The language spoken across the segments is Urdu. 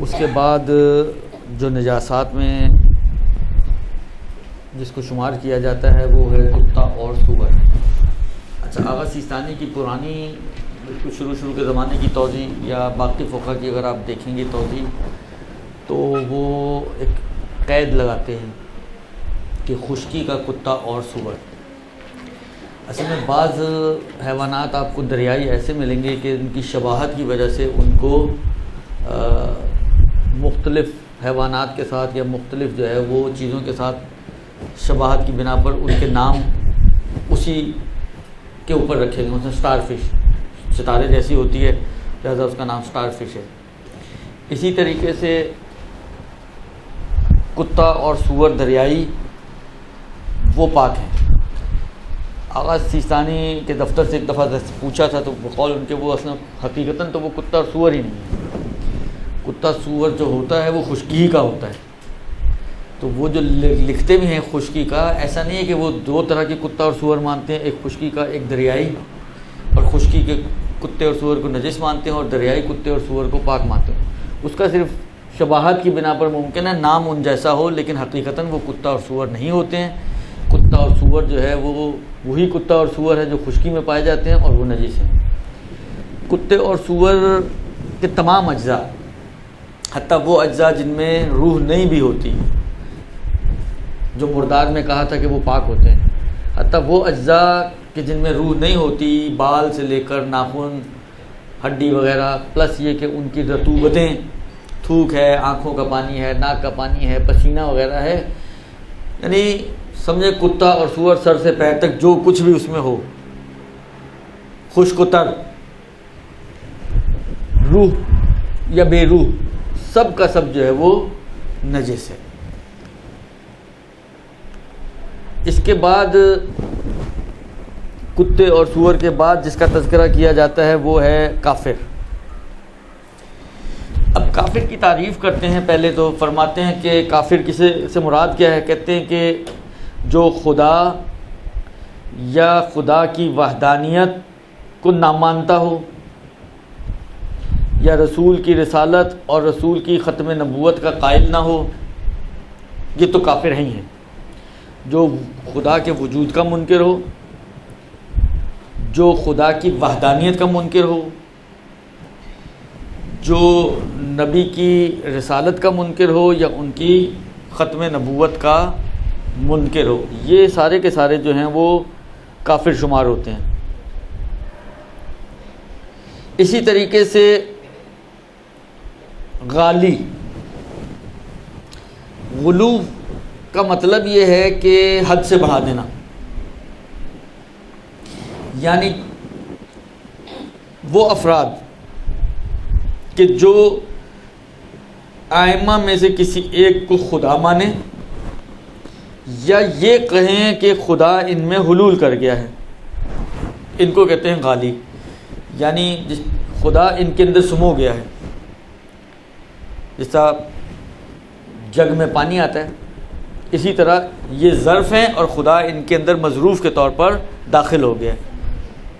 اس کے بعد جو نجاسات میں جس کو شمار کیا جاتا ہے وہ ہے کتا اور سور۔ اچھا، آغا سیستانی کی پرانی شروع کے زمانے کی توضیح یا باقی فقہ کی اگر آپ دیکھیں گے توضیح تو وہ ایک قید لگاتے ہیں کہ خشکی کا کتا اور سور۔ اصل میں بعض حیوانات آپ کو دریائی ایسے ملیں گے کہ ان کی شباہت کی وجہ سے ان کو مختلف حیوانات کے ساتھ یا مختلف جو ہے وہ چیزوں کے ساتھ شباہت کی بنا پر ان کے نام اسی کے اوپر رکھے گئے۔ مثلا اسٹار فش ستارے جیسی ہوتی ہے، لہٰذا اس کا نام اسٹار فش ہے۔ اسی طریقے سے کتا اور سور دریائی وہ پاک ہیں۔ آغا سیستانی کے دفتر سے ایک دفعہ پوچھا تھا تو بقول ان کے وہ اصلا حقیقتاً تو وہ کتا اور سور ہی نہیں ہے۔ کتا سور جو ہوتا ہے وہ خشکی کا ہوتا ہے، تو وہ جو لکھتے بھی ہیں خشکی کا، ایسا نہیں ہے کہ وہ دو طرح کے کتا اور سور مانتے ہیں، ایک خشکی کا ایک دریائی، اور خشکی کے کتے اور سور کو نجس مانتے ہیں اور دریائی کتے اور سور کو پاک مانتے ہیں۔ اس کا صرف شباہت کی بنا پر ممکن ہے نام ان جیسا ہو، لیکن حقیقتاً وہ کتا اور سور نہیں ہوتے ہیں۔ کتا اور سور جو ہے وہ وہی کتا اور سور ہے جو خشکی میں پائے جاتے ہیں اور وہ نجس ہیں۔ کتے اور سور کے تمام اجزاء، حتیٰ وہ اجزاء جن میں روح نہیں بھی ہوتی، جو مردار میں کہا تھا کہ وہ پاک ہوتے ہیں، حتیٰ وہ اجزاء کہ جن میں روح نہیں ہوتی، بال سے لے کر ناخن، ہڈی وغیرہ، پلس یہ کہ ان کی رطوبتیں، تھوک ہے، آنکھوں کا پانی ہے، ناک کا پانی ہے، پسینہ وغیرہ ہے، یعنی سمجھے کتا اور سور سر سے پیر تک جو کچھ بھی اس میں ہو، خشک و تر، روح یا بے روح، سب کا سب جو ہے وہ نجس ہے۔ اس کے بعد کتے اور سور کے بعد جس کا تذکرہ کیا جاتا ہے وہ ہے کافر۔ اب کافر کی تعریف کرتے ہیں، پہلے تو فرماتے ہیں کہ کافر کسے سے مراد کیا ہے۔ کہتے ہیں کہ جو خدا یا خدا کی وحدانیت کو نہ مانتا ہو، یا رسول کی رسالت اور رسول کی ختم نبوت کا قائل نہ ہو، یہ تو کافر ہی ہیں۔ جو خدا کے وجود کا منکر ہو، جو خدا کی وحدانیت کا منکر ہو، جو نبی کی رسالت کا منکر ہو یا ان کی ختم نبوت کا منکر ہو، یہ سارے کے سارے جو ہیں وہ کافر شمار ہوتے ہیں۔ اسی طریقے سے غالی، غلو کا مطلب یہ ہے کہ حد سے بڑھا دینا، یعنی وہ افراد کہ جو ائمہ میں سے کسی ایک کو خدا مانے یا یہ کہیں کہ خدا ان میں حلول کر گیا ہے، ان کو کہتے ہیں غالی، یعنی خدا ان کے اندر سمو گیا ہے۔ جیسا جگ میں پانی آتا ہے، اسی طرح یہ ظرف ہیں اور خدا ان کے اندر مظروف کے طور پر داخل ہو گیا ہے،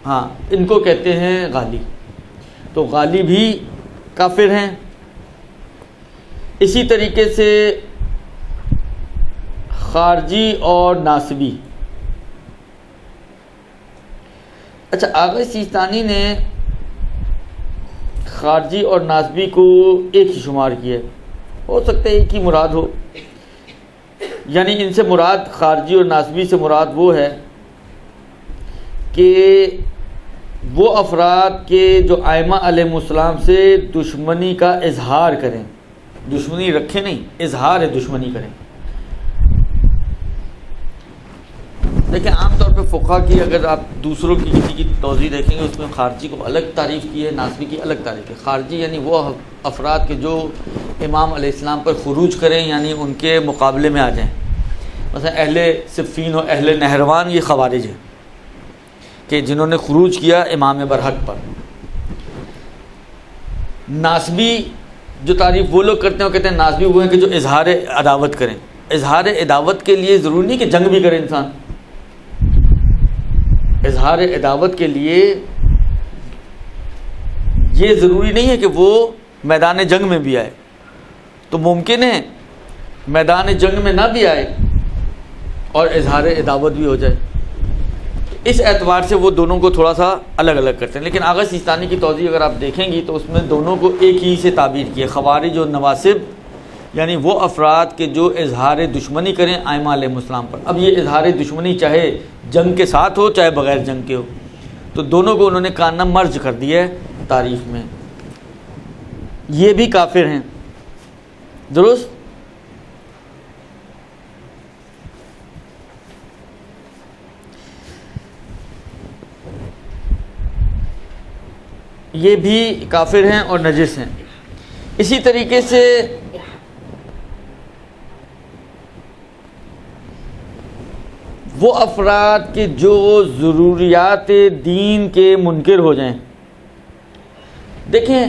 ہاں، ان کو کہتے ہیں غالی۔ تو غالی بھی کافر ہیں۔ اسی طریقے سے خارجی اور ناسبی۔ اچھا، آغا سیستانی نے خارجی اور ناسبی کو ایک ہی شمار کیا ہے، ہو سکتا ہے ایک ہی مراد ہو، یعنی ان سے مراد خارجی اور ناسبی سے مراد وہ ہے کہ وہ افراد کے جو ائمہ علیہ السلام سے دشمنی کا اظہار کریں، دشمنی رکھیں نہیں، اظہار دشمنی کریں۔ دیکھیں عام طور پہ فقہ کی اگر آپ دوسروں کی کسی کی توضیح دیکھیں گے، اس میں خارجی کو الگ تعریف کی ہے، ناسبی کی الگ تعریف ہے۔ خارجی یعنی وہ افراد کے جو امام علیہ السلام پر خروج کریں، یعنی ان کے مقابلے میں آ جائیں، مثلا اہل صفین و اہل نہروان، یہ خوارج ہیں کہ جنہوں نے خروج کیا امام برحق پر۔ ناسبی جو تعریف وہ لوگ کرتے ہیں وہ کہتے ہیں ناسبی وہ ہیں کہ جو اظہار عداوت کریں۔ اظہار عداوت کے لیے ضروری نہیں کہ جنگ بھی کرے انسان، اظہار عداوت کے لیے یہ ضروری نہیں ہے کہ وہ میدان جنگ میں بھی آئے، تو ممکن ہے میدان جنگ میں نہ بھی آئے اور اظہار عداوت بھی ہو جائے. اس اعتبار سے وہ دونوں کو تھوڑا سا الگ الگ کرتے ہیں. لیکن آغا سیستانی کی توضیح اگر آپ دیکھیں گی تو اس میں دونوں کو ایک ہی سے تعبیر کی ہے. خوارج و نواصب یعنی وہ افراد کے جو اظہار دشمنی کریں ائمہ علیہ السلام پر. اب یہ اظہار دشمنی چاہے جنگ کے ساتھ ہو چاہے بغیر جنگ کے ہو, تو دونوں کو انہوں نے کانہ مرج کر دیا ہے تاریخ میں. یہ بھی کافر ہیں, درست. یہ بھی کافر ہیں اور نجس ہیں. اسی طریقے سے وہ افراد کے جو ضروریات دین کے منکر ہو جائیں. دیکھیں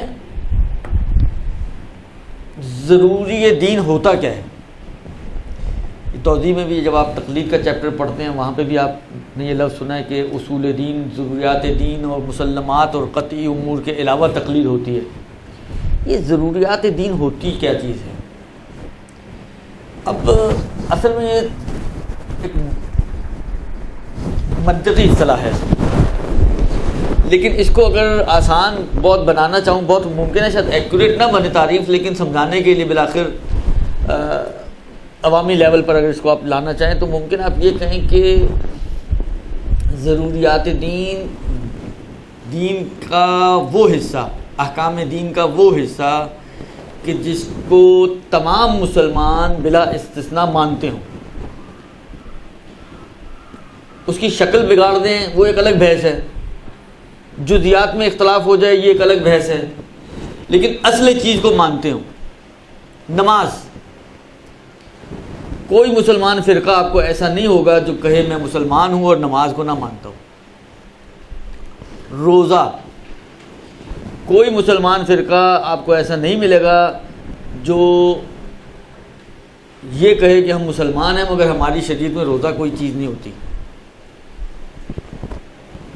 ضروری دین ہوتا کیا ہے, توضیح میں بھی جب آپ تقلید کا چیپٹر پڑھتے ہیں وہاں پہ بھی آپ نے یہ لفظ سنا ہے کہ اصول دین, ضروریات دین اور مسلمات اور قطعی امور کے علاوہ تقلید ہوتی ہے. یہ ضروریات دین ہوتی کیا چیز ہے؟ اب اصل میں یہ ایک منطقی اصطلاح ہے, لیکن اس کو اگر آسان بہت بنانا چاہوں, بہت ممکن ہے شاید ایکوریٹ نہ بنے تعریف, لیکن سمجھانے کے لیے بالآخر عوامی لیول پر اگر اس کو آپ لانا چاہیں تو ممکن آپ یہ کہیں کہ ضروریات دین, دین کا وہ حصہ, احکام دین کا وہ حصہ کہ جس کو تمام مسلمان بلا استثناء مانتے ہوں. اس کی شکل بگاڑ دیں وہ ایک الگ بحث ہے, جزیات میں اختلاف ہو جائے یہ ایک الگ بحث ہے, لیکن اصل چیز کو مانتے ہوں. نماز, کوئی مسلمان فرقہ آپ کو ایسا نہیں ہوگا جو کہے میں مسلمان ہوں اور نماز کو نہ مانتا ہوں. روزہ, کوئی مسلمان فرقہ آپ کو ایسا نہیں ملے گا جو یہ کہے کہ ہم مسلمان ہیں مگر ہماری شریعت میں روزہ کوئی چیز نہیں ہوتی.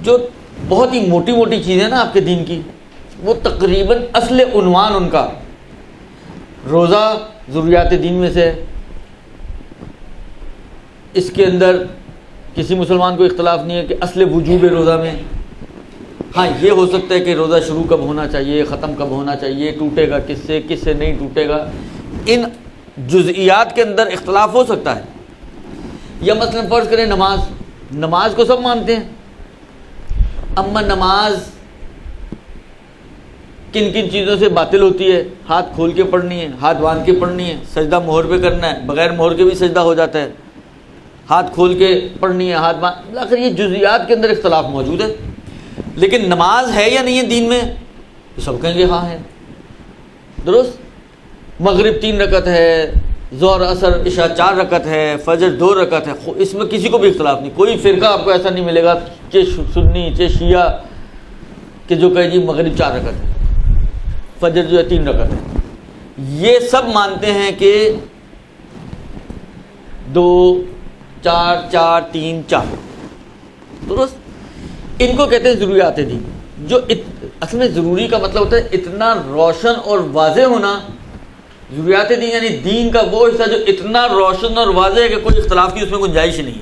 جو بہت ہی موٹی موٹی چیزیں نا آپ کے دین کی, وہ تقریباً اصل عنوان ان کا روزہ ضروریات دین میں سے. اس کے اندر کسی مسلمان کو اختلاف نہیں ہے کہ اصل وجوب روزہ میں, ہاں یہ ہو سکتا ہے کہ روزہ شروع کب ہونا چاہیے, ختم کب ہونا چاہیے, ٹوٹے گا کس سے نہیں ٹوٹے گا, ان جزئیات کے اندر اختلاف ہو سکتا ہے. یا مثلا فرض کریں نماز, نماز کو سب مانتے ہیں, اما نماز کن کن چیزوں سے باطل ہوتی ہے؟ ہاتھ کھول کے پڑھنی ہے, ہاتھ باندھ کے پڑھنی ہے, سجدہ مہر پہ کرنا ہے, بغیر مہر کے بھی سجدہ ہو جاتا ہے, ہاتھ کھول کے پڑھنی ہے, ہاتھ باندھ, آخر یہ جزئیات کے اندر اختلاف موجود ہے. لیکن نماز ہے یا نہیں ہے دین میں؟ تو سب کہیں گے ہاں ہے, درست. مغرب 3 رکعت ہے, ظہر عصر عشاء 4 رکعت ہے, فجر 2 رکعت ہے, اس میں کسی کو بھی اختلاف نہیں. کوئی فرقہ آپ کو ایسا نہیں ملے گا کہ سنی کہ شیعہ کہ جو کہے جی مغرب 4 رکعت ہے, فجر جو ہے 3 رکعت ہے. یہ سب مانتے ہیں کہ 2 4 4 3 4, درست. ان کو کہتے ہیں ضروریات دین. جو اصل میں ضروری کا مطلب ہوتا ہے اتنا روشن اور واضح ہونا. ضروریات دین یعنی دین کا وہ حصہ جو اتنا روشن اور واضح ہے کہ کوئی اختلاف کی اس میں گنجائش ہی نہیں ہے,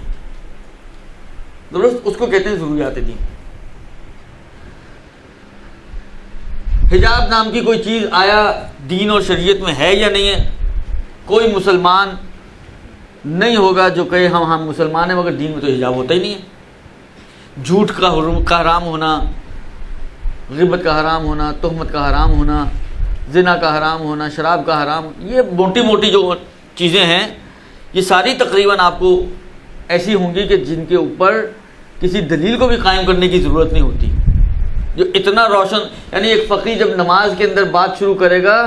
درست. اس کو کہتے ہیں ضروریات دین. حجاب نام کی کوئی چیز آیا دین اور شریعت میں ہے یا نہیں ہے؟ کوئی مسلمان نہیں ہوگا جو کہے ہم مسلمان ہیں مگر دین میں تو حجاب ہوتا ہی نہیں ہے. جھوٹ کا حرام ہونا, غیبت کا حرام ہونا, تہمت کا حرام ہونا, زنا کا حرام ہونا, شراب کا حرام, یہ موٹی موٹی جو چیزیں ہیں یہ ساری تقریباً آپ کو ایسی ہوں گی کہ جن کے اوپر کسی دلیل کو بھی قائم کرنے کی ضرورت نہیں ہوتی. جو اتنا روشن, یعنی ایک فقیہ جب نماز کے اندر بات شروع کرے گا,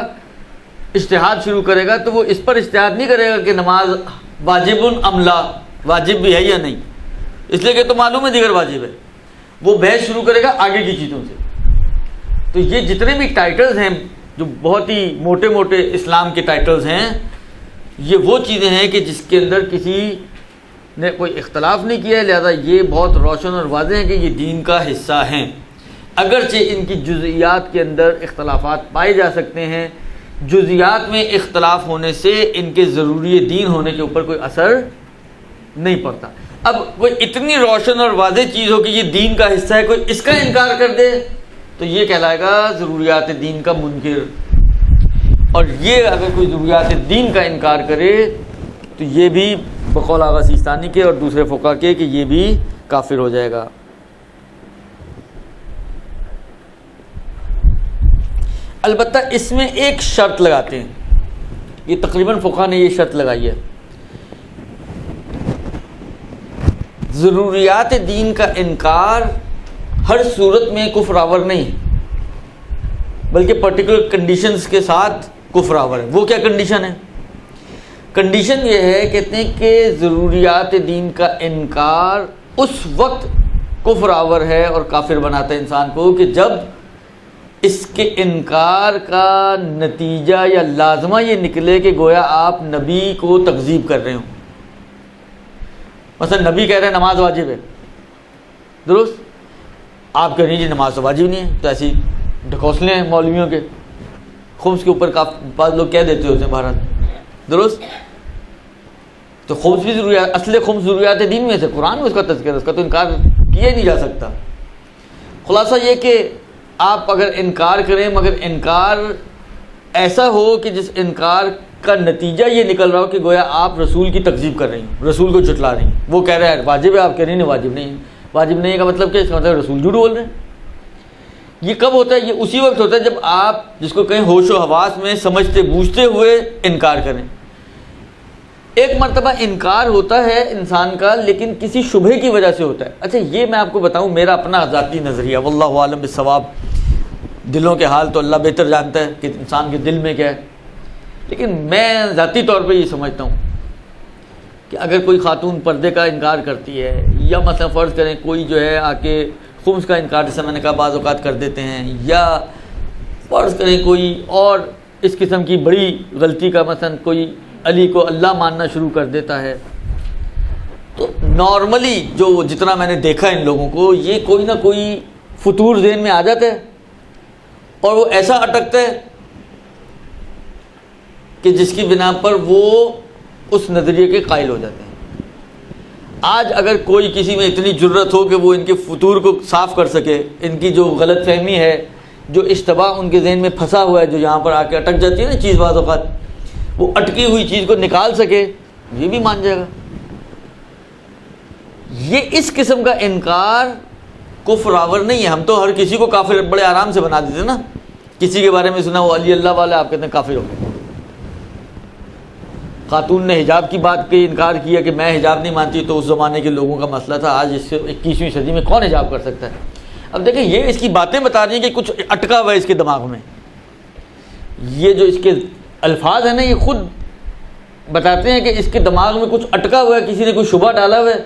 اجتہاد شروع کرے گا, تو وہ اس پر اجتہاد نہیں کرے گا کہ نماز واجب ام لا, واجب بھی ہے یا نہیں, اس لیے کہ تو معلوم ہے دیگر واجب ہے. وہ بحث شروع کرے گا آگے کی چیزوں سے. تو یہ جتنے بھی ٹائٹلز ہیں جو بہت ہی موٹے موٹے اسلام کے ٹائٹلز ہیں, یہ وہ چیزیں ہیں کہ جس کے اندر کسی نے کوئی اختلاف نہیں کیا ہے, لہذا یہ بہت روشن اور واضح ہیں کہ یہ دین کا حصہ ہیں. اگرچہ ان کی جزئیات کے اندر اختلافات پائے جا سکتے ہیں, جزیات میں اختلاف ہونے سے ان کے ضروری دین ہونے کے اوپر کوئی اثر نہیں پڑتا۔ اب کوئی اتنی روشن اور واضح چیز ہو کہ یہ دین کا حصہ ہے، کوئی اس کا انکار کر دے تو یہ کہلائے گا ضروریات دین کا منکر، اور یہ اگر کوئی ضروریات دین کا انکار کرے تو یہ بھی بقول آغا سیستانی کے اور دوسرے فقہا کے کہ یہ بھی کافر ہو جائے گا۔ البتہ اس میں ایک شرط لگاتے ہیں، یہ تقریباً فقہا نے یہ شرط لگائی ہے، ضروریات دین کا انکار ہر صورت میں کفر آور نہیں ہے، بلکہ پرٹیکولر کنڈیشنز کے ساتھ کفر آور ہے۔ وہ کیا کنڈیشن ہے؟ کنڈیشن یہ ہے، کہتے ہیں کہ ضروریات دین کا انکار اس وقت کفر آور ہے اور کافر بناتا ہے انسان کو کہ جب اس کے انکار کا نتیجہ یا لازمہ یہ نکلے کہ گویا آپ نبی کو تکذیب کر رہے ہوں۔ مثلا نبی کہہ رہے ہیں نماز واجب ہے، درست، آپ کہہ رہے ہیں جی نماز تو واجب نہیں ہے، تو ایسی ڈھکوسلے ہیں مولویوں کے، خمس کے اوپر بعض لوگ کہہ دیتے ہوتے ہیں بہرحال، درست، تو خمس بھی ضروریات، اصل خمس ضروریات دین میں سے، قرآن میں اس کا تذکرہ ہے، اس کا تو انکار کیا نہیں جا سکتا۔ خلاصہ یہ کہ آپ اگر انکار کریں مگر انکار ایسا ہو کہ جس انکار کا نتیجہ یہ نکل رہا ہو کہ گویا آپ رسول کی تکذیب کر رہی ہیں، رسول کو جھٹلا رہی ہیں، وہ کہہ رہے ہیں واجب ہے، آپ کہہ رہی ہیں واجب نہیں ہے، واجب نہیں کا مطلب کہ اس کا مطلب رسول جھوٹ بول رہے ہیں۔ یہ کب ہوتا ہے؟ یہ اسی وقت ہوتا ہے جب آپ جس کو کہیں ہوش و حواس میں سمجھتے بوجھتے ہوئے انکار کریں۔ ایک مرتبہ انکار ہوتا ہے انسان کا لیکن کسی شبہے کی وجہ سے ہوتا ہے۔ اچھا یہ میں آپ کو بتاؤں میرا اپنا ذاتی نظریہ، واللہ عالم بالصواب، دلوں کے حال تو اللہ بہتر جانتا ہے کہ انسان کے دل میں کیا ہے، لیکن میں ذاتی طور پہ یہ سمجھتا ہوں کہ اگر کوئی خاتون پردے کا انکار کرتی ہے، یا مثلا فرض کریں کوئی جو ہے آ کے خمس کا انکار جیسے میں نے کہا بعض اوقات کر دیتے ہیں، یا فرض کریں کوئی اور اس قسم کی بڑی غلطی کا مثلا کوئی علی کو اللہ ماننا شروع کر دیتا ہے، تو نارملی جو جتنا میں نے دیکھا ان لوگوں کو، یہ کوئی نہ کوئی فطور ذہن میں آ جاتا ہے اور وہ ایسا اٹکتا ہے کہ جس کی بنا پر وہ اس نظریے کے قائل ہو جاتے ہیں۔ آج اگر کوئی کسی میں اتنی جرت ہو کہ وہ ان کے فطور کو صاف کر سکے، ان کی جو غلط فہمی ہے، جو اشتباہ ان کے ذہن میں پھنسا ہوا ہے، جو یہاں پر آ کے اٹک جاتی ہے نا چیز بعض اوقات، وہ اٹکی ہوئی چیز کو نکال سکے، یہ بھی مان جائے گا۔ یہ اس قسم کا انکار کفر آور نہیں ہے۔ ہم تو ہر کسی کو کافر بڑے آرام سے بنا دیتے نا، کسی کے بارے میں سنا وہ علی اللہ والا، آپ کہتے ہیں کافر ہو گئے۔ خاتون نے حجاب کی بات کے انکار کیا کہ میں حجاب نہیں مانتی، تو اس زمانے کے لوگوں کا مسئلہ تھا، آج اس 21ویں صدی میں کون حجاب کر سکتا ہے؟ اب دیکھیں یہ اس کی باتیں بتا رہی ہیں کہ کچھ اٹکا ہوا ہے اس کے دماغ میں، یہ جو اس کے الفاظ ہیں نا یہ خود بتاتے ہیں کہ اس کے دماغ میں کچھ اٹکا ہوا ہے، کسی نے کوئی شبہ ڈالا ہوا ہے،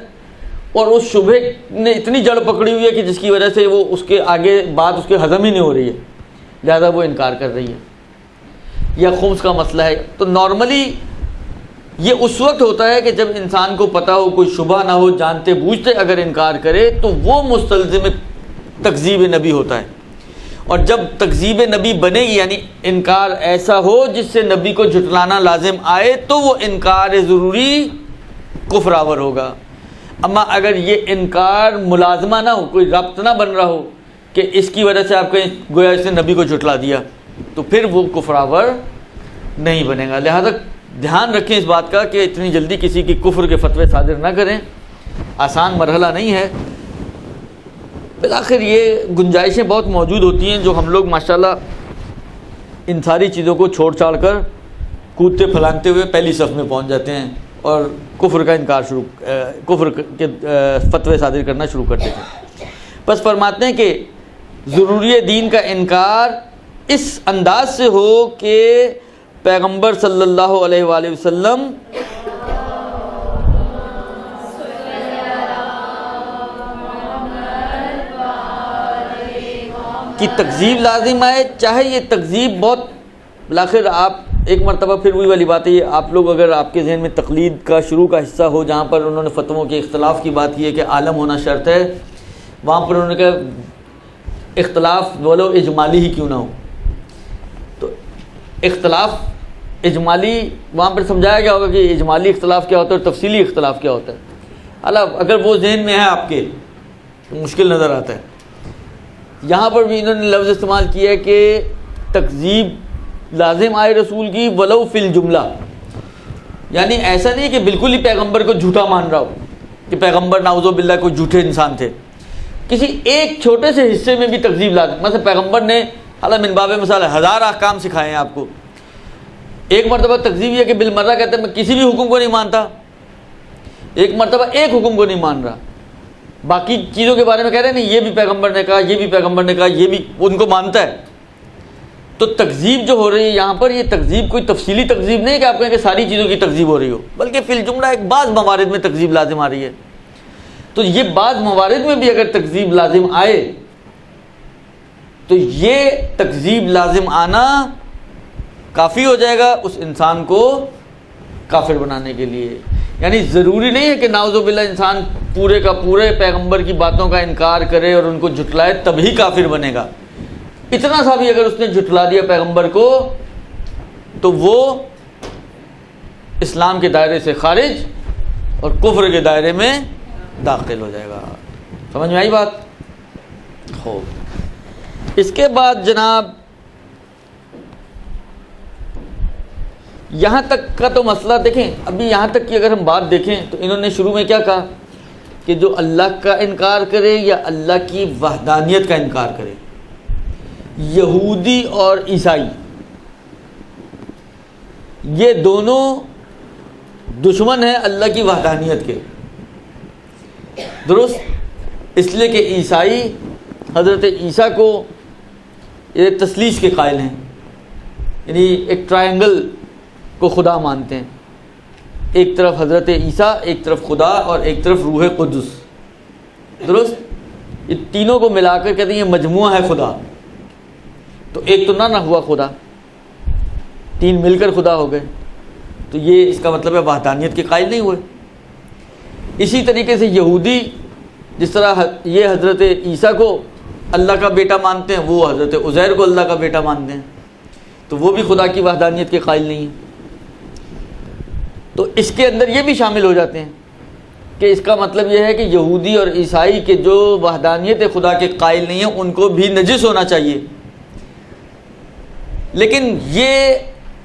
اور اس شبہ نے اتنی جڑ پکڑی ہوئی ہے کہ جس کی وجہ سے وہ اس کے آگے بات اس کے ہضم ہی نہیں ہو رہی ہے، لہذا وہ انکار کر رہی ہے۔ یا خمس کا مسئلہ ہے، تو نارملی یہ اس وقت ہوتا ہے کہ جب انسان کو پتہ ہو، کوئی شبہ نہ ہو، جانتے بوجھتے اگر انکار کرے تو وہ مستلزم تکذیب نبی ہوتا ہے، اور جب تکذیب نبی بنے گی یعنی انکار ایسا ہو جس سے نبی کو جھٹلانا لازم آئے تو وہ انکار ضروری کفر آور ہوگا۔ اما اگر یہ انکار ملازمہ نہ ہو، کوئی ربط نہ بن رہا ہو کہ اس کی وجہ سے آپ کہیں گویا اس نے نبی کو جھٹلا دیا، تو پھر وہ کفر آور نہیں بنے گا۔ لہذا دھیان رکھیں اس بات کا کہ اتنی جلدی کسی کی کفر کے فتوے صادر نہ کریں، آسان مرحلہ نہیں ہے۔ بالآخر یہ گنجائشیں بہت موجود ہوتی ہیں جو ہم لوگ ماشاءاللہ ان ساری چیزوں کو چھوڑ چھاڑ کر کودتے پھلانگتے ہوئے پہلی صف میں پہنچ جاتے ہیں اور کفر کا انکار کفر کے فتوے صادر کرنا شروع کر دیتے ہیں۔ بس فرماتے ہیں کہ ضروری دین کا انکار اس انداز سے ہو کہ پیغمبر صلی اللہ علیہ وآلہ وسلم کی تکذیب لازم آئے، چاہے یہ تکذیب بہت بالآخر آپ ایک مرتبہ پھر وہی والی بات ہے، یہ آپ لوگ اگر آپ کے ذہن میں تقلید کا شروع کا حصہ ہو جہاں پر انہوں نے فتووں کے اختلاف کی بات کی ہے کہ عالم ہونا شرط ہے، وہاں پر انہوں نے کہا اختلاف ولو اجمالی ہی کیوں نہ ہو، تو اختلاف اجمالی وہاں پر سمجھایا گیا ہوگا کہ اجمالی اختلاف کیا ہوتا ہے اور تفصیلی اختلاف کیا ہوتا ہے. اگر وہ ذہن میں ہے آپ کے تو مشکل نظر آتا ہے. یہاں پر بھی انہوں نے لفظ استعمال کیا ہے کہ تکذیب لازم آئے رسول کی ولو فی الجملہ، یعنی ایسا نہیں کہ بالکل ہی پیغمبر کو جھوٹا مان رہا ہو کہ پیغمبر نعوذ باللہ کوئی جھوٹے انسان تھے، کسی ایک چھوٹے سے حصے میں بھی تکذیب لازم. مثلا پیغمبر نے حالانکہ من باب مثال 1000 احکام سکھائے ہیں آپ کو، ایک مرتبہ تکذیب یہ کہ بالمرہ کہتے ہیں میں کسی بھی حکم کو نہیں مانتا، ایک مرتبہ ایک حکم کو نہیں مان رہا، باقی چیزوں کے بارے میں کہہ رہے ہیں نہیں یہ بھی پیغمبر نے کہا، یہ بھی پیغمبر نے کہا، یہ بھی ان کو مانتا ہے. تو تکذیب جو ہو رہی ہے یہاں پر، یہ تکذیب کوئی تفصیلی تکذیب نہیں ہے کہ آپ کہیں کہ ساری چیزوں کی تکذیب ہو رہی ہو، بلکہ فی الجملہ ایک بعض موارد میں تکذیب لازم آ رہی ہے. تو یہ بعض موارد میں بھی اگر تکذیب لازم آئے تو یہ تکذیب لازم آنا کافی ہو جائے گا اس انسان کو کافر بنانے کے لیے. یعنی ضروری نہیں ہے کہ نعوذ باللہ انسان پورے کا پورے پیغمبر کی باتوں کا انکار کرے اور ان کو جھٹلائے تبھی کافر بنے گا. اتنا سا بھی اگر اس نے جھٹلا دیا پیغمبر کو تو وہ اسلام کے دائرے سے خارج اور کفر کے دائرے میں داخل ہو جائے گا. سمجھ میں آئی بات؟ ہو اس کے بعد جناب یہاں تک کا تو مسئلہ دیکھیں. ابھی یہاں تک کی اگر ہم بات دیکھیں تو انہوں نے شروع میں کیا کہا کہ جو اللہ کا انکار کرے یا اللہ کی وحدانیت کا انکار کرے، یہودی اور عیسائی یہ دونوں دشمن ہیں اللہ کی وحدانیت کے. درست، اس لیے کہ عیسائی حضرت عیسیٰ کو یہ تثلیث کے قائل ہیں، یعنی ایک ٹرائنگل کو خدا مانتے ہیں، ایک طرف حضرت عیسیٰ، ایک طرف خدا اور ایک طرف روح قدس. درست، یہ تینوں کو ملا کر کہتے ہیں یہ مجموعہ ہے خدا. تو ایک تو نہ ہوا خدا، تین مل کر خدا ہو گئے، تو یہ اس کا مطلب ہے وحدانیت کے قائل نہیں ہوئے. اسی طریقے سے یہودی جس طرح یہ حضرت عیسیٰ کو اللہ کا بیٹا مانتے ہیں، وہ حضرت عزیر کو اللہ کا بیٹا مانتے ہیں، تو وہ بھی خدا کی وحدانیت کے قائل نہیں ہیں. تو اس کے اندر یہ بھی شامل ہو جاتے ہیں کہ اس کا مطلب یہ ہے کہ یہودی اور عیسائی کے جو وحدانیت خدا کے قائل نہیں ہیں ان کو بھی نجس ہونا چاہیے. لیکن یہ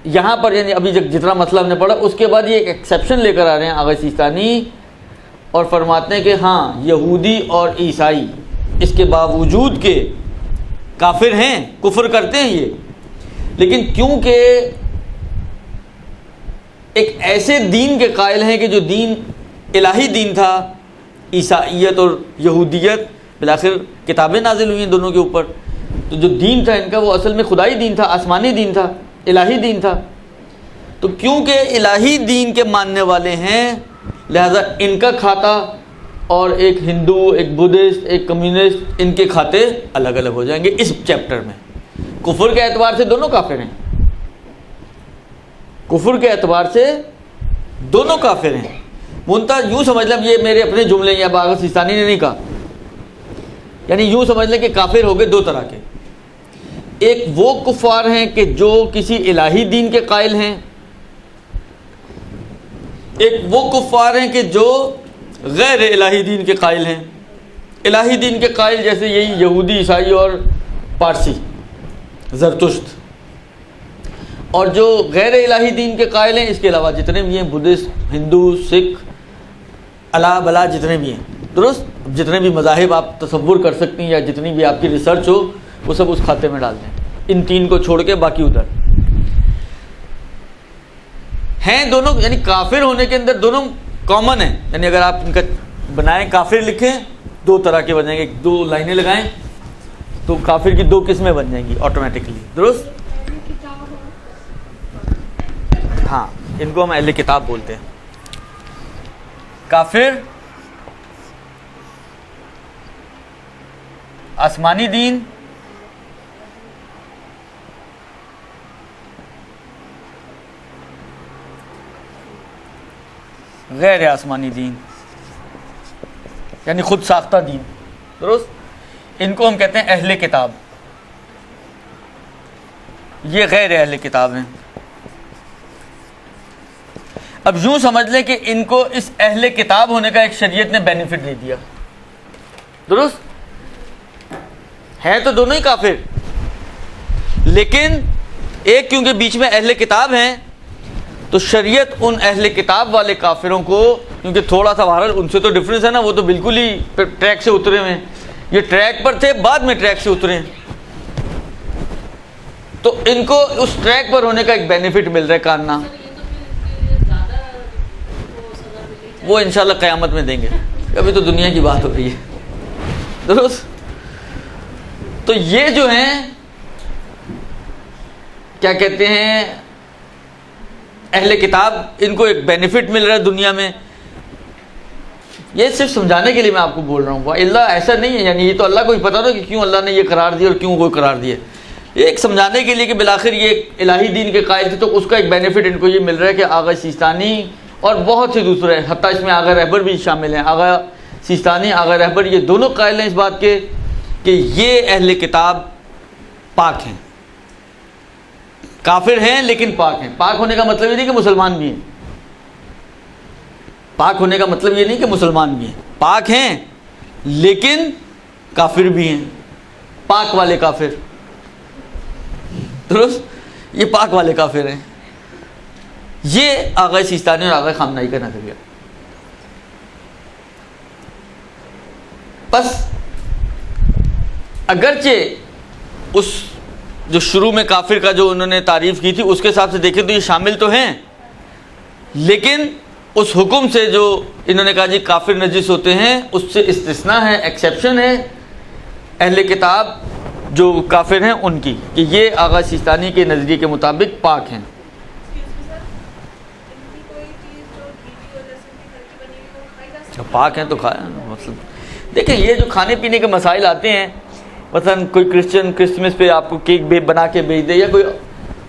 یہاں پر یعنی ابھی جتنا مسئلہ ہم نے پڑھا اس کے بعد یہ ایک ایکسیپشن لے کر آ رہے ہیں آغا سیستانی اور فرماتے ہیں کہ ہاں یہودی اور عیسائی اس کے باوجود کہ کافر ہیں، کفر کرتے ہیں یہ، لیکن کیونکہ ایک ایسے دین کے قائل ہیں کہ جو دین الہی دین تھا، عیسائیت اور یہودیت، بالآخر کتابیں نازل ہوئی ہیں دونوں کے اوپر، تو جو دین تھا ان کا وہ اصل میں خدائی دین تھا، آسمانی دین تھا، الہی دین تھا. تو کیونکہ الہی دین کے ماننے والے ہیں لہذا ان کا کھاتا اور ایک ہندو، ایک بدھسٹ، ایک کمیونسٹ، ان کے کھاتے الگ الگ ہو جائیں گے اس چیپٹر میں. کفر کے اعتبار سے دونوں کافر ہیں، کفر کے اعتبار سے دونوں کافر ہیں. منتہا یوں سمجھ لیں، یہ میرے اپنے جملے یا آغا سیستانی نے نہیں کہا، یعنی یوں سمجھ لیں کہ کافر ہو گئے دو طرح کے. ایک وہ کفار ہیں کہ جو کسی الہی دین کے قائل ہیں، ایک وہ کفار ہیں کہ جو غیر الہی دین کے قائل ہیں. الہی دین کے قائل جیسے یہی یہودی، عیسائی اور پارسی، زرتشت، اور جو غیر الہی دین کے قائل ہیں اس کے علاوہ جتنے بھی ہیں، بدھسٹ، ہندو، سکھ، اللہ بلا جتنے بھی ہیں. درست، جتنے بھی مذاہب آپ تصور کر سکتی ہیں یا جتنی بھی آپ کی ریسرچ ہو وہ سب اس کھاتے میں ڈال دیں، ان تین کو چھوڑ کے باقی ادھر ہیں. دونوں یعنی کافر ہونے کے اندر دونوں کامن ہیں، یعنی اگر آپ ان کا بنائیں کافر لکھیں دو طرح کے بن جائیں گے، دو لائنیں لگائیں تو کافر کی دو قسمیں بن جائیں گی آٹومیٹکلی. درست، ہاں ان کو ہم اہل کتاب بولتے ہیں. کافر آسمانی دین، غیر آسمانی دین، یعنی خود ساختہ دین. درست، ان کو ہم کہتے ہیں اہل کتاب. یہ غیر اہل کتاب ہیں. اب یوں سمجھ لیں کہ ان کو اس اہل کتاب ہونے کا ایک شریعت نے بینیفٹ دے دیا. درست ہے تو دونوں ہی کافر, لیکن ایک کیونکہ بیچ میں اہل کتاب ہیں تو شریعت ان اہل کتاب والے کافروں کو, کیونکہ تھوڑا سا بہرحال ان سے تو ڈفرینس ہے نا, وہ تو بالکل ہی ٹریک سے اترے ہوئے ہیں, یہ ٹریک پر تھے بعد میں ٹریک سے اترے ہیں, تو ان کو اس ٹریک پر ہونے کا ایک بینیفٹ مل رہا ہے کاننا. وہ انشاءاللہ قیامت میں دیں گے, ابھی تو دنیا کی بات ہو رہی ہے. درست. تو یہ جو ہیں کیا کہتے ہیں اہل کتاب, ان کو ایک بینیفٹ مل رہا ہے دنیا میں. یہ صرف سمجھانے کے لیے میں آپ کو بول رہا ہوں, اللہ ایسا نہیں ہے, یعنی یہ تو اللہ کو ہی پتا تھا کہ کیوں اللہ نے یہ قرار دیا اور کیوں وہ قرار دیا. یہ ایک سمجھانے کے لیے کہ بالآخر یہ الہی دین کے قائل تھے, تو اس کا ایک بینیفٹ ان کو یہ مل رہا ہے کہ آغا سیستانی اور بہت سے دوسرے, حتیٰ اس میں آغا رہبر بھی شامل ہیں, آغا سیستانی آغا رہبر یہ دونوں قائل ہیں اس بات کے کہ یہ اہل کتاب پاک ہیں, کافر ہیں لیکن پاک ہیں. پاک ہونے کا مطلب یہ نہیں کہ مسلمان بھی ہیں, پاک ہونے کا مطلب یہ نہیں کہ مسلمان بھی ہیں, پاک ہیں لیکن کافر بھی ہیں, پاک والے کافر. درست, یہ پاک والے کافر ہیں. یہ آغا سیستانی اور آغا خامنہئی کا نظریہ. بس اگرچہ اس جو شروع میں کافر کا جو انہوں نے تعریف کی تھی اس کے حساب سے دیکھیں تو یہ شامل تو ہیں, لیکن اس حکم سے جو انہوں نے کہا جی کافر نجس ہوتے ہیں, اس سے استثناء ہے, ایکسیپشن ہے اہل کتاب جو کافر ہیں ان کی, کہ یہ آغا سیستانی کے نظریے کے مطابق پاک ہیں. پاک ہیں تو کھایا, مطلب دیکھیں یہ جو کھانے پینے کے مسائل آتے ہیں, مثلا کوئی کرسچن کرسمس پہ آپ کو کیک بنا کے بھیج دے, یا کوئی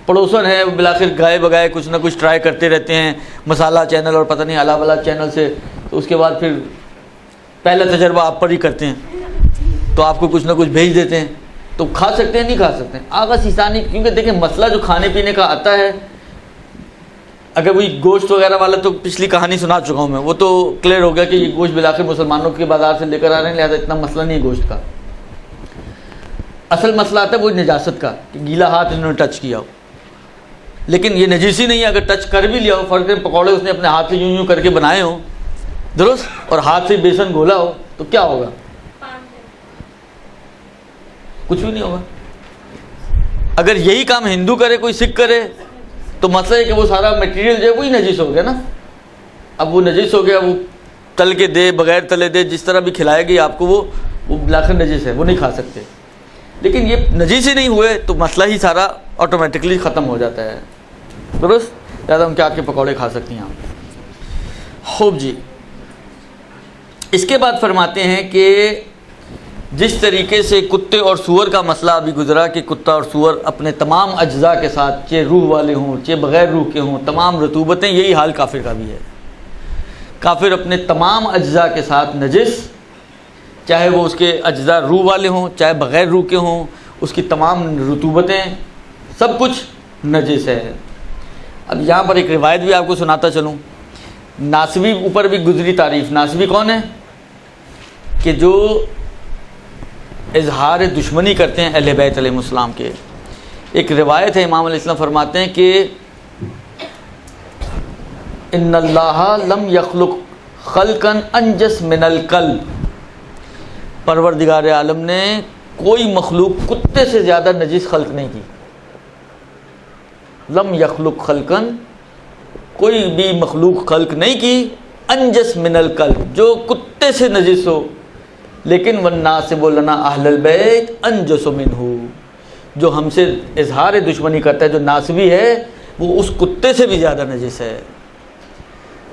پڑوسن ہے بالآخر گائے بگائے کچھ نہ کچھ ٹرائی کرتے رہتے ہیں مسالہ چینل اور پتہ نہیں اعلیٰ والا چینل سے, تو اس کے بعد پھر پہلا تجربہ آپ پر ہی کرتے ہیں تو آپ کو کچھ نہ کچھ بھیج دیتے ہیں, تو کھا سکتے ہیں نہیں کھا سکتے ہیں. آغا سیستانی کیونکہ دیکھیں مسئلہ جو کھانے پینے کا آتا ہے, اگر وہی گوشت وغیرہ والا تو پچھلی کہانی سنا چکا ہوں میں, وہ تو کلیئر ہو گیا کہ یہ گوشت بالآخر مسلمانوں کے بازار سے لے کر آ رہے ہیں, لہٰذا اتنا مسئلہ نہیں ہے گوشت کا. اصل مسئلہ آتا ہے وہ نجاست کا, کہ گیلا ہاتھ انہوں نے ٹچ کیا ہو, لیکن یہ نجیسی نہیں ہے اگر ٹچ کر بھی لیا ہو. فرض کریں پکوڑے اس نے اپنے ہاتھ سے یوں یوں کر کے بنائے ہوں, درست, اور ہاتھ سے بیسن گھولا ہو, تو کیا ہوگا؟ کچھ بھی نہیں ہوگا. اگر یہی کام ہندو کرے, کوئی سکھ کرے, تو مسئلہ ہے کہ وہ سارا میٹیریل جو ہے وہی نجس ہو گیا نا. اب وہ نجس ہو گیا, وہ تل کے دے بغیر تلے دے جس طرح بھی کھلائے گی آپ کو, وہ بالآخر نجس ہے, وہ نہیں کھا سکتے. لیکن یہ نجس ہی نہیں ہوئے تو مسئلہ ہی سارا آٹومیٹکلی ختم ہو جاتا ہے. درست, زیادہ ہم کیا کے پکوڑے کھا سکتی ہیں آپ. خوب جی, اس کے بعد فرماتے ہیں کہ جس طریقے سے کتے اور سور کا مسئلہ ابھی گزرا کہ کتا اور سور اپنے تمام اجزاء کے ساتھ, چاہے روح والے ہوں چاہے بغیر روح کے ہوں, تمام رطوبتیں, یہی حال کافر کا بھی ہے. کافر اپنے تمام اجزاء کے ساتھ نجس, چاہے وہ اس کے اجزاء روح والے ہوں چاہے بغیر روح کے ہوں, اس کی تمام رطوبتیں سب کچھ نجس ہے. اب یہاں پر ایک روایت بھی آپ کو سناتا چلوں. ناسوی اوپر بھی گزری تعریف. ناسوی کون ہے؟ کہ جو اظہار دشمنی کرتے ہیں اہل بیت علیہ السلام کے. ایک روایت ہے, امام علیہ السلام فرماتے ہیں کہ ان اللہ لم یخلق خلقا انجس من الکلب, پروردگار عالم نے کوئی مخلوق کتے سے زیادہ نجس خلق نہیں کی. لم یخلق خلقا, کوئی بھی مخلوق خلق نہیں کی, انجس من الکلب, جو کتے سے نجس ہو. لیکن والناسب لنا اہل البیت انجس منہ, جو ہم سے اظہار دشمنی کرتا ہے, جو ناسبی ہے, وہ اس کتے سے بھی زیادہ نجس ہے.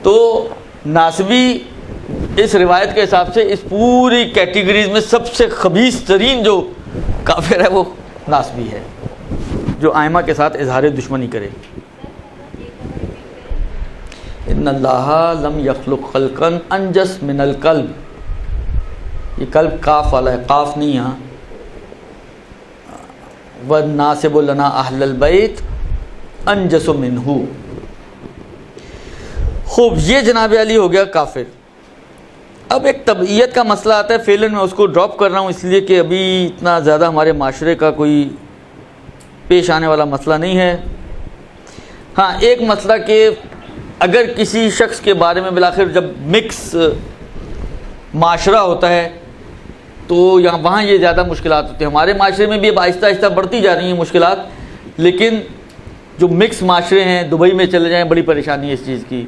تو ناسبی اس روایت کے حساب سے اس پوری کیٹیگریز میں سب سے خبیث ترین جو کافر ہے وہ ناسبی ہے, جو ائمہ کے ساتھ اظہار دشمنی کرے. ان اللہ لم یخلق خلقا انجس من الکلب, یہ کلب کاف والا ہے, قاف نہیں, یہاں وَالنَّاسِبُ لَنَا أَهْلَ الْبَيْتِ أَنْجَسُ مِنْهُ. خوب، یہ جناب علی ہو گیا کافر. اب ایک طبعیت کا مسئلہ آتا ہے، فعلاً میں اس کو ڈراپ کر رہا ہوں اس لیے کہ ابھی اتنا زیادہ ہمارے معاشرے کا کوئی پیش آنے والا مسئلہ نہیں ہے. ہاں، ایک مسئلہ کہ اگر کسی شخص کے بارے میں بالآخر جب مکس معاشرہ ہوتا ہے تو وہاں یہ زیادہ مشکلات ہوتی ہیں. ہمارے معاشرے میں بھی اب آہستہ آہستہ بڑھتی جا رہی ہیں مشکلات، لیکن جو مکس معاشرے ہیں، دبئی میں چلے جائیں بڑی پریشانی ہے اس چیز کی.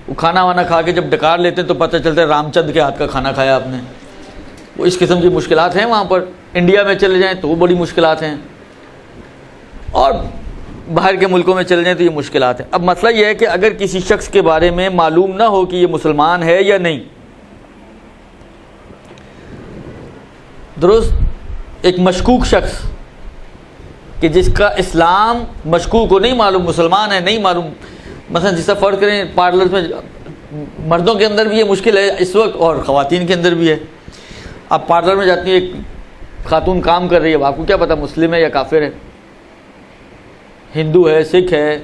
وہ کھانا وانا کھا کے جب ڈکار لیتے ہیں تو پتہ چلتا ہے رام چند کے ہاتھ کا کھانا کھایا آپ نے. وہ اس قسم کی مشکلات ہیں وہاں پر. انڈیا میں چلے جائیں تو وہ بڑی مشکلات ہیں، اور باہر کے ملکوں میں چلے جائیں تو یہ مشکلات ہیں. اب مسئلہ یہ ہے کہ اگر کسی شخص کے بارے میں معلوم نہ ہو کہ یہ مسلمان ہے یا نہیں، درست، ایک مشکوک شخص کہ جس کا اسلام مشکوک ہو، نہیں معلوم مسلمان ہے، نہیں معلوم. مثلا جس طرح فرض کریں پارلرز میں مردوں کے اندر بھی یہ مشکل ہے اس وقت اور خواتین کے اندر بھی ہے. آپ پارلر میں جاتی ہیں، ایک خاتون کام کر رہی ہے، آپ کو کیا پتہ مسلم ہے یا کافر ہے، ہندو ہے، سکھ ہے،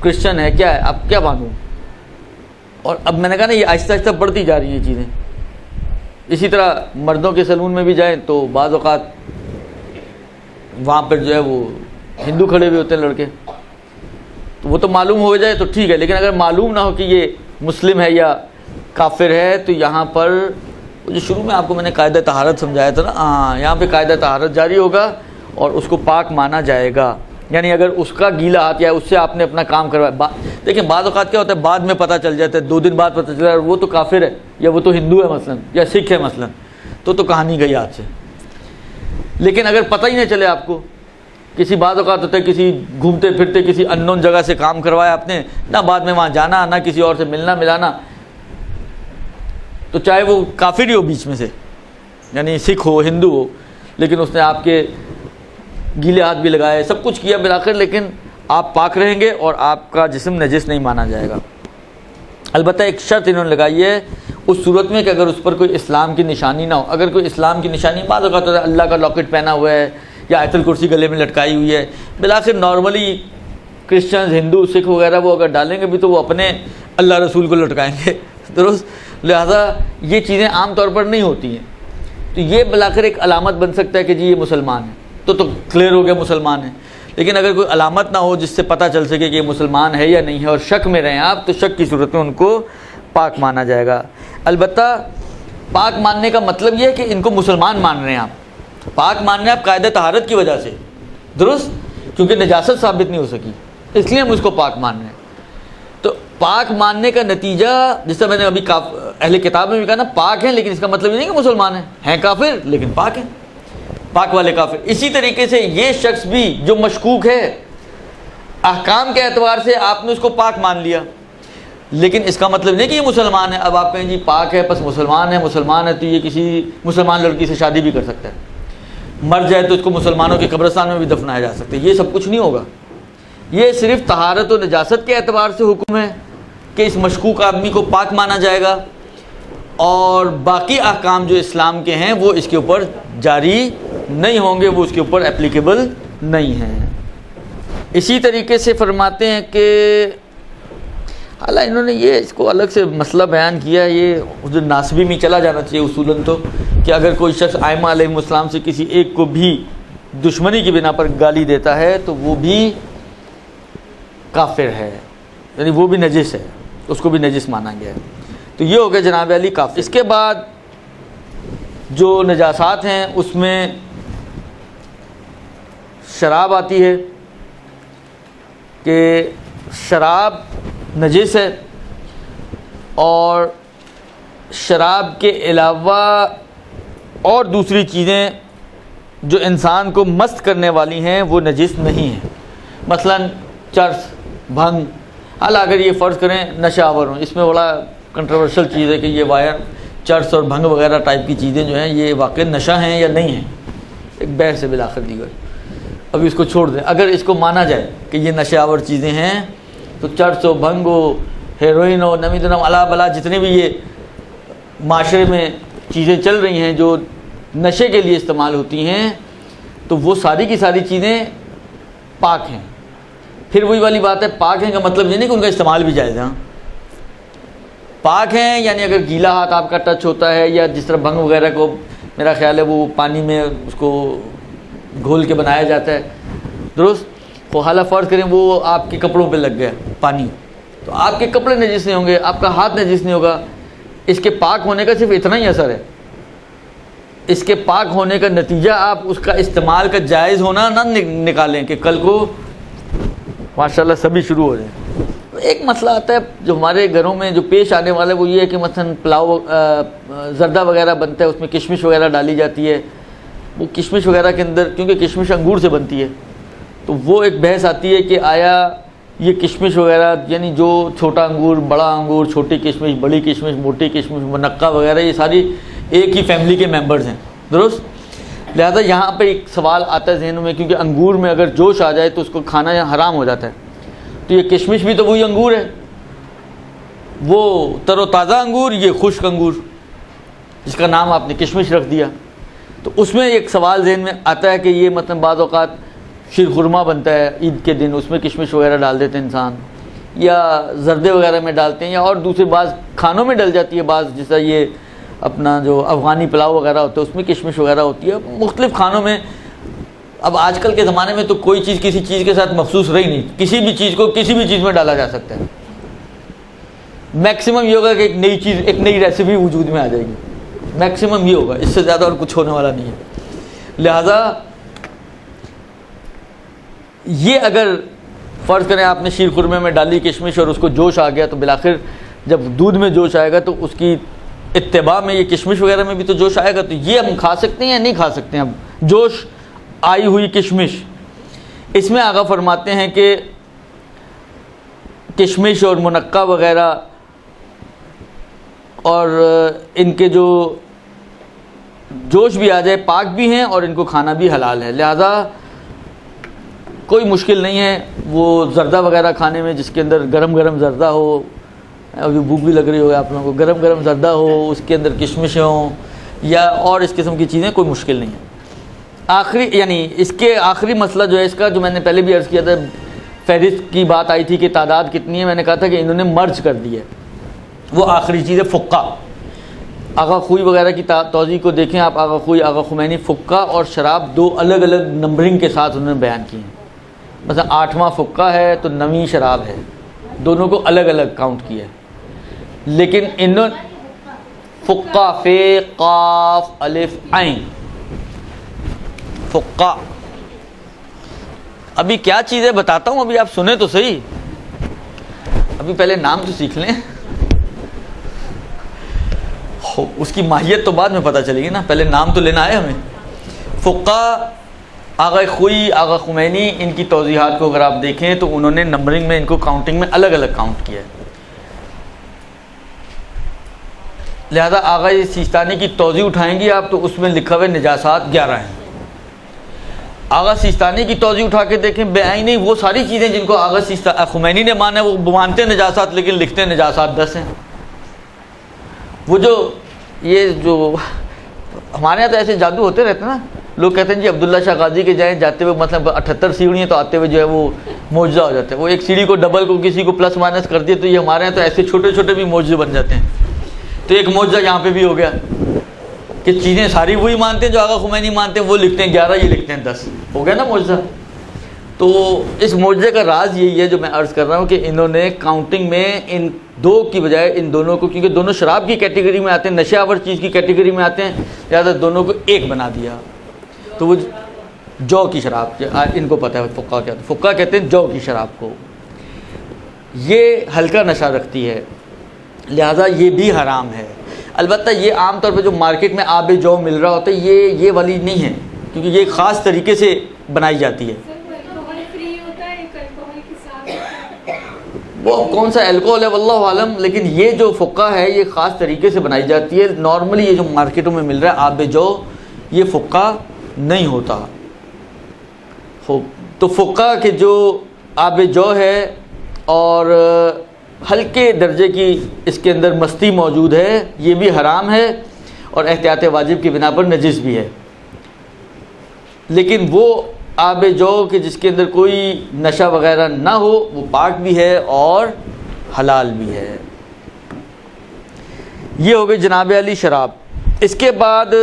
کرسچن ہے، کیا ہے، آپ کیا معلوم. اور اب میں نے کہا نا یہ آہستہ آہستہ بڑھتی جا رہی ہیں چیزیں. اسی طرح مردوں کے سیلون میں بھی جائیں تو بعض اوقات وہاں پر جو ہے وہ ہندو کھڑے ہوئے ہوتے ہیں لڑکے، تو وہ تو معلوم ہو جائے تو ٹھیک ہے، لیکن اگر معلوم نہ ہو کہ یہ مسلم ہے یا کافر ہے تو یہاں پر جو شروع میں آپ کو میں نے قاعدہ طہارت سمجھایا تھا نا، یہاں پہ قاعدہ طہارت جاری ہوگا اور اس کو پاک مانا جائے گا. یعنی اگر اس کا گیلا ہاتھ یا اس سے آپ نے اپنا کام کروایا، دیکھیں بعض اوقات کیا ہوتا ہے بعد میں پتہ چل جاتا ہے، 2 دن بعد پتہ چل رہا ہے وہ تو کافر ہے یا وہ تو ہندو ہے مثلا یا سکھ ہے مثلا، تو کہانی گئی ہاتھ سے. لیکن اگر پتہ ہی نہ چلے آپ کو، کسی بعض اوقات ہوتا ہے کسی گھومتے پھرتے کسی اننون جگہ سے کام کروایا آپ نے، نہ بعد میں وہاں جانا، نہ کسی اور سے ملنا ملانا، تو چاہے وہ کافر ہی ہو بیچ میں سے، یعنی سکھ ہو ہندو ہو، لیکن اس نے آپ کے گیلے ہاتھ بھی لگائے، سب کچھ کیا بالآخر، لیکن آپ پاک رہیں گے اور آپ کا جسم نجس نہیں مانا جائے گا. البتہ ایک شرط انہوں نے لگائی ہے اس صورت میں کہ اگر اس پر کوئی اسلام کی نشانی نہ ہو. اگر کوئی اسلام کی نشانی، بعض اوقات ہوتا ہے اللہ کا لاکٹ پہنا ہوا ہے یا آیت الکرسی گلے میں لٹکائی ہوئی ہے، بالآخر نارملی کرسچنز، ہندو، سکھ وغیرہ وہ اگر ڈالیں گے بھی تو وہ اپنے اللہ رسول کو لٹکائیں گے، درست. لہذا یہ چیزیں عام طور پر نہیں ہوتی ہیں، تو یہ بالآخر ایک علامت بن سکتا ہے کہ جی یہ مسلمان ہے، تو کلیئر ہو گیا مسلمان ہے. لیکن اگر کوئی علامت نہ ہو جس سے پتہ چل سکے کہ یہ مسلمان ہے یا نہیں ہے اور شک میں رہیں آپ، تو شک کی صورت میں ان کو پاک مانا جائے گا. البتہ پاک ماننے کا مطلب یہ ہے کہ ان کو مسلمان مان رہے ہیں آپ، پاک مان رہے ہیں آپ قاعدہ طہارت کی وجہ سے، درست، کیونکہ نجاست ثابت نہیں ہو سکی اس لیے ہم اس کو پاک مان رہے ہیں. تو پاک ماننے کا نتیجہ، جس طرح میں نے ابھی اہل کتاب میں بھی کہا نا پاک ہیں، لیکن اس کا مطلب یہ نہیں کہ مسلمان ہیں کافر لیکن پاک ہیں، پاک والے کافر. اسی طریقے سے یہ شخص بھی جو مشکوک ہے، احکام کے اعتبار سے آپ نے اس کو پاک مان لیا، لیکن اس کا مطلب نہیں کہ یہ مسلمان ہے. اب آپ کہیں جی پاک ہے پس مسلمان ہے تو یہ کسی مسلمان لڑکی سے شادی بھی کر سکتا ہے، مر جائے تو اس کو مسلمانوں کے قبرستان میں بھی دفنایا جا سکتا ہے. یہ سب کچھ نہیں ہوگا. یہ صرف طہارت و نجاست کے اعتبار سے حکم ہے کہ اس مشکوک آدمی کو پاک مانا جائے گا، اور باقی احکام جو اسلام کے ہیں وہ اس کے اوپر جاری نہیں ہوں گے، وہ اس کے اوپر اپلیکیبل نہیں ہیں. اسی طریقے سے فرماتے ہیں کہ حالانکہ انہوں نے یہ اس کو الگ سے مسئلہ بیان کیا، یہ جو ناسبی میں چلا جانا چاہیے اصولاً تو، کہ اگر کوئی شخص ائمہ علیہم السلام سے کسی ایک کو بھی دشمنی کی بنا پر گالی دیتا ہے تو وہ بھی کافر ہے، یعنی وہ بھی نجس ہے، اس کو بھی نجس مانا گیا ہے. تو یہ ہو گیا جناب علی کافر. اس کے بعد جو نجاسات ہیں اس میں شراب آتی ہے کہ شراب نجس ہے، اور شراب کے علاوہ اور دوسری چیزیں جو انسان کو مست کرنے والی ہیں وہ نجس نہیں ہیں. مثلا چرس، بھنگ. حالانکہ اگر یہ فرض کریں نشہ آور ہوں، اس میں بڑا کنٹروورشل چیز ہے کہ یہ وائر چرس اور بھنگ وغیرہ ٹائپ کی چیزیں جو ہیں یہ واقع نشہ ہیں یا نہیں ہیں، ایک بحث ہے بالآخر دیگر. ابھی اس کو چھوڑ دیں. اگر اس کو مانا جائے کہ یہ نشہ آور چیزیں ہیں تو چرس ہو، بھنگ ہو، ہیروئن ہو، نمی دنم الا بلا جتنے بھی یہ معاشرے میں چیزیں چل رہی ہیں جو نشے کے لیے استعمال ہوتی ہیں، تو وہ ساری کی ساری چیزیں پاک ہیں. پھر وہی والی بات ہے، پاک ہیں کا مطلب یہ نہیں کہ ان کا استعمال بھی جائز ہے. پاک ہیں یعنی اگر گیلا ہاتھ آپ کا ٹچ ہوتا ہے، یا جس طرح بھنگ وغیرہ کو میرا خیال ہے وہ پانی میں اس کو گھول کے بنایا جاتا ہے، درست، وہ حالہ فرض کریں وہ آپ کے کپڑوں پہ لگ گیا پانی، تو آپ کے کپڑے نجس نہیں ہوں گے، آپ کا ہاتھ نجس نہیں ہوگا. اس کے پاک ہونے کا صرف اتنا ہی اثر ہے. اس کے پاک ہونے کا نتیجہ آپ اس کا استعمال کا جائز ہونا نہ نکالیں کہ کل کو ماشاءاللہ سبھی شروع ہو جائیں. ایک مسئلہ آتا ہے جو ہمارے گھروں میں جو پیش آنے والا ہے، وہ یہ ہے کہ مثلا پلاؤ زردہ وغیرہ بنتا ہے، اس میں کشمش وغیرہ ڈالی جاتی ہے. وہ کشمش وغیرہ کے اندر، کیونکہ کشمش انگور سے بنتی ہے، تو وہ ایک بحث آتی ہے کہ آیا یہ کشمش وغیرہ یعنی جو چھوٹا انگور، بڑا انگور، چھوٹی کشمش، بڑی کشمش، موٹی کشمش، منقع وغیرہ، یہ ساری ایک ہی فیملی کے ممبرز ہیں، درست. لہذا یہاں پہ ایک سوال آتا ہے ذہنوں میں، کیونکہ انگور میں اگر جوش آ جائے تو اس کو کھانا حرام ہو جاتا ہے. تو یہ کشمش بھی تو وہی انگور ہے، وہ تر و تازہ انگور، یہ خشک انگور جس کا نام آپ نے کشمش رکھ دیا. تو اس میں ایک سوال ذہن میں آتا ہے کہ یہ مثلا بعض اوقات شیر خورما بنتا ہے عید کے دن، اس میں کشمش وغیرہ ڈال دیتے ہیں انسان، یا زردے وغیرہ میں ڈالتے ہیں، یا اور دوسرے بعض کھانوں میں ڈل جاتی ہے، بعض جیسا یہ اپنا جو افغانی پلاؤ وغیرہ ہوتا ہے اس میں کشمش وغیرہ ہوتی ہے، مختلف کھانوں میں. اب آج کل کے زمانے میں تو کوئی چیز کسی چیز کے ساتھ مخصوص رہی نہیں، کسی بھی چیز کو کسی بھی چیز میں ڈالا جا سکتا ہے. میکسیمم یہ ہوگا کہ ایک نئی چیز، ایک نئی ریسیپی وجود میں آ جائے گی، میکسیمم یہ ہوگا، اس سے زیادہ اور کچھ ہونے والا نہیں ہے. لہذا یہ اگر فرض کریں آپ نے شیر خورمے میں ڈالی کشمش اور اس کو جوش آ گیا، تو بالآخر جب دودھ میں جوش آئے گا تو اس کی اتباع میں یہ کشمش وغیرہ میں بھی تو جوش آئے گا. تو یہ ہم کھا سکتے ہیں یا نہیں کھا سکتے ہیں؟ اب جوش آئی ہوئی کشمش، اس میں آقا فرماتے ہیں کہ کشمش اور منقع وغیرہ اور ان کے جو جوش بھی آ جائے پاک بھی ہیں اور ان کو کھانا بھی حلال ہے. لہذا کوئی مشکل نہیں ہے وہ زردہ وغیرہ کھانے میں، جس کے اندر گرم گرم زردہ ہو، ابھی بھوک بھی لگ رہی ہوگی آپ لوگوں کو، گرم گرم زردہ ہو، اس کے اندر کشمش ہوں یا اور اس قسم کی چیزیں، کوئی مشکل نہیں ہے. آخری یعنی اس کے آخری مسئلہ جو ہے اس کا، جو میں نے پہلے بھی عرض کیا تھا، فہرست کی بات آئی تھی کہ تعداد کتنی ہے، میں نے کہا تھا کہ انہوں نے مرج کر دی ہے. وہ آخری چیز ہے فقہ. آغا خوئی وغیرہ کی توضیح کو دیکھیں آپ، آغا خوئی، آغا خمینی، فقہ اور شراب دو الگ الگ نمبرنگ کے ساتھ انہوں نے بیان کی ہیں. مثلا 8واں فقہ ہے تو 9ویں شراب ہے، دونوں کو الگ الگ کاؤنٹ کیا ہے. لیکن انہوں فقہ، فے قاف الف عین، فقہ. ابھی کیا چیز ہے بتاتا ہوں، ابھی آپ سنیں تو صحیح، ابھی پہلے نام تو سیکھ لیں، اس کی ماہیت تو بعد میں پتہ چلے گی نا، پہلے نام تو لینا ہے ہمیں. فقہ، آغا خوئی، آغا خمینی، ان کی توضیحات کو اگر آپ دیکھیں تو انہوں نے نمبرنگ میں ان کو کاؤنٹنگ میں الگ الگ کاؤنٹ کیا ہے. لہذا آغا سیستانی کی توضیح اٹھائیں گی آپ تو اس میں لکھا ہوئے نجاسات 11 ہیں. آغا سیستانی کی توضیح اٹھا کے دیکھیں، بے آئی نہیں، وہ ساری چیزیں جن کو آغا خمینی نے مانا ہے وہ مانتے نجاسات، لیکن لکھتے نجاسات 10 ہیں. وہ یہ جو ہمارے یہاں تو ایسے جادو ہوتے رہتے ہیں نا، لوگ کہتے ہیں جی عبداللہ شاہ غازی کے جائیں جاتے ہوئے مطلب 78 سیڑھیاں تو آتے ہوئے جو ہے وہ معجزہ ہو جاتا ہے. وہ ایک سیڑھی کو ڈبل کو کسی کو پلس مائنس کر دیے، تو یہ ہمارے یہاں تو ایسے چھوٹے چھوٹے بھی معجزے بن جاتے ہیں. تو ایک معجزہ یہاں پہ بھی ہو گیا کہ چیزیں ساری وہی مانتے ہیں جو آغا خمینی مانتے ہیں، وہ لکھتے ہیں 11، یہ لکھتے ہیں 10. ہو گیا نا معجزہ. تو اس معجزے کا راز یہی ہے جو میں عرض کر رہا ہوں کہ انہوں نے کاؤنٹنگ میں ان دو کی بجائے ان دونوں کو، کیونکہ دونوں شراب کی کیٹیگری میں آتے ہیں، نشہ آور چیز کی کیٹیگری میں آتے ہیں، لہٰذا دونوں کو ایک بنا دیا. تو وہ جو کی شراب، ان کو پتہ ہے فقہ کیا، فقہ کہتے ہیں جو کی شراب کو، یہ ہلکا نشہ رکھتی ہے، لہذا یہ بھی حرام ہے. البتہ یہ عام طور پہ جو مارکیٹ میں آب جو مل رہا ہوتا ہے یہ والی نہیں ہے، کیونکہ یہ خاص طریقے سے بنائی جاتی ہے. وہ کون سا الکوہول ہے واللہ عالم، لیکن یہ جو فقہ ہے یہ خاص طریقے سے بنائی جاتی ہے. نارملی یہ جو مارکیٹوں میں مل رہا ہے آب جو، یہ فقہ نہیں ہوتا. تو فقہ کے جو آب جو ہے اور ہلکے درجے کی اس کے اندر مستی موجود ہے، یہ بھی حرام ہے اور احتیاط واجب کی بنا پر نجس بھی ہے. لیکن وہ آب جو کہ جس کے اندر کوئی نشہ وغیرہ نہ ہو وہ پاک بھی ہے اور حلال بھی ہے۔ یہ ہو گئی جناب علی شراب۔ اس کے بعد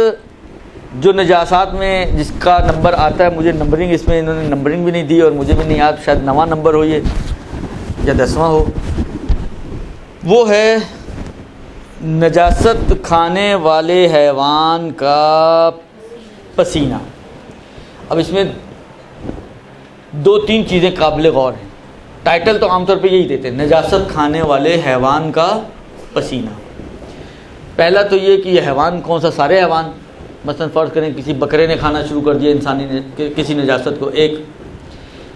جو نجاسات میں جس کا نمبر آتا ہے، مجھے نمبرنگ اس میں انہوں نے نمبرنگ بھی نہیں دی اور مجھے بھی نہیں یاد، شاید 9واں نمبر ہو یہ یا 10واں ہو، وہ ہے نجاست کھانے والے حیوان کا پسینہ۔ اب اس میں 2-3 چیزیں قابل غور ہیں۔ ٹائٹل تو عام طور پہ یہی دیتے ہیں، نجاست کھانے والے حیوان کا پسینہ۔ پہلا تو یہ کہ یہ حیوان کون سا؟ سارے حیوان، مثلا فرض کریں کسی بکرے نے کھانا شروع کر دیا انسانی نے کسی نجاست کو، ایک۔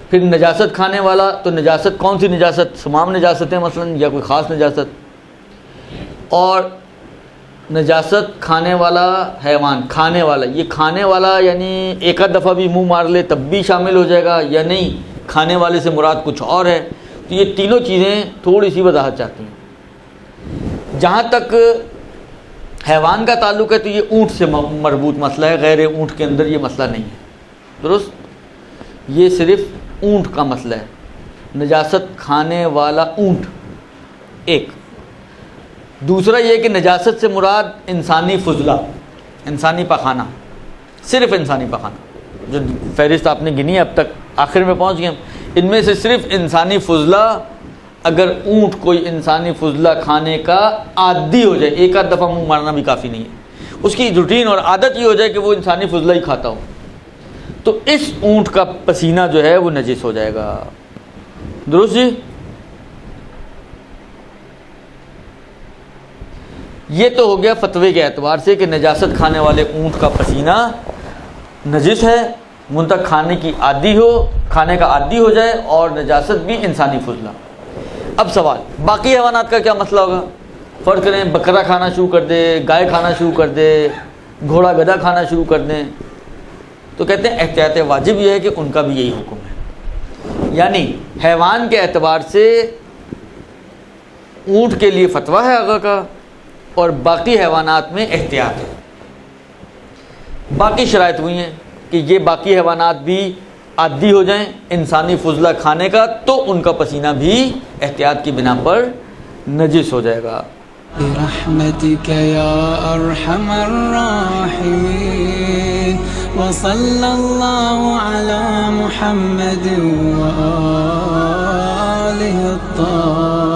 پھر نجاست کھانے والا، تو نجاست کون سی نجاست؟ تمام نجاستیں مثلا یا کوئی خاص نجاست؟ اور نجاست کھانے والا حیوان، کھانے والا، یہ کھانے والا یعنی ایک آدھ دفعہ بھی منہ مار لے تب بھی شامل ہو جائے گا یا نہیں؟ کھانے والے سے مراد کچھ اور ہے؟ تو یہ تینوں چیزیں تھوڑی سی وضاحت چاہتی ہیں۔ جہاں تک حیوان کا تعلق ہے تو یہ اونٹ سے مربوط مسئلہ ہے، غیر اونٹ کے اندر یہ مسئلہ نہیں ہے، درست؟ یہ صرف اونٹ کا مسئلہ ہے، نجاست کھانے والا اونٹ ایک۔ دوسرا یہ کہ نجاست سے مراد انسانی فضلہ، انسانی پاخانہ، صرف انسانی پاخانہ، جو فہرست آپ نے گنی ہے اب تک آخر میں پہنچ گئے ہم، ان میں سے صرف انسانی فضلہ، اگر اونٹ کوئی انسانی فضلہ کھانے کا عادی ہو جائے، ایک آدھ دفعہ منہ مارنا بھی کافی نہیں ہے، اس کی روٹین اور عادت یہ ہو جائے کہ وہ انسانی فضلہ ہی کھاتا ہو، تو اس اونٹ کا پسینہ جو ہے وہ نجس ہو جائے گا، درست جی؟ یہ تو ہو گیا فتوے کے اعتبار سے کہ نجاست کھانے والے اونٹ کا پسینہ نجس ہے، منتہا کھانے کی عادی ہو، کھانے کا عادی ہو جائے، اور نجاست بھی انسانی فضلہ۔ اب سوال باقی حیوانات کا کیا مسئلہ ہوگا؟ فرض کریں بکرا کھانا شروع کر دے، گائے کھانا شروع کر دے، گھوڑا گدھا کھانا شروع کر دیں، تو کہتے ہیں احتیاط واجب یہ ہے کہ ان کا بھی یہی حکم ہے، یعنی حیوان کے اعتبار سے اونٹ کے لیے فتویٰ ہے آقا کا، اور باقی حیوانات میں احتیاط ہے۔ باقی شرائط ہوئی ہیں کہ یہ باقی حیوانات بھی عادی ہو جائیں انسانی فضلہ کھانے کا، تو ان کا پسینہ بھی احتیاط کی بنا پر نجس ہو جائے گا۔ برحمتک یا ارحم الراحمین، وصلی اللہ علی محمد وآلہ الطاہرین۔